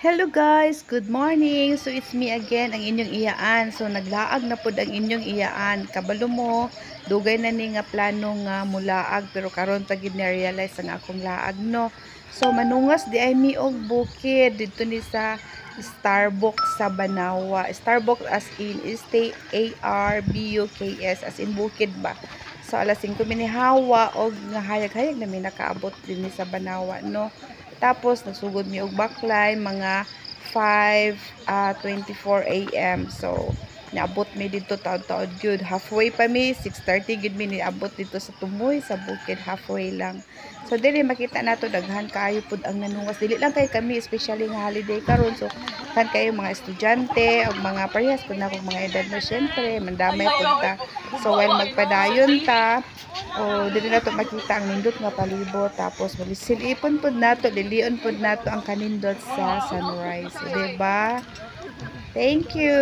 Hello guys, good morning. So it's me again, ang inyong iyaan. So naglaag na pud ang inyong iyaan. Kabalo mo, dugay na ni nga plano nga mulaag pero karon pa gid na-realize ang akong laag no. So manungas di ay mi og bukid dito ni sa Starbucks sa Banawa. Starbucks as in Starbukks as in bukid ba. So alas 5 minihawa og nga hayag-hayag na mi nakaabot din ni sa Banawa no. Tapos, nagsugod mi og baklay, mga 5:24 a.m. So, niabot mi dito taod-taod good. Halfway pa mi, 6:30 gud mi niabot dito sa Tumoy, sa bukid, halfway lang. So, dili makita nato daghan kaayo pud ang nanungas. Dili lang kay kami, especially nga holiday karon. So, kan kayo mga estudyante, o mga parehas pud na mga edad na syempre, mandamay pud ta. So, while magpadayon ta, o dili nato makita ang nindot nga palibot tapos malisilipon pud nato dilion pud nato ang kanindot sa sunrise, di ba? Thank you.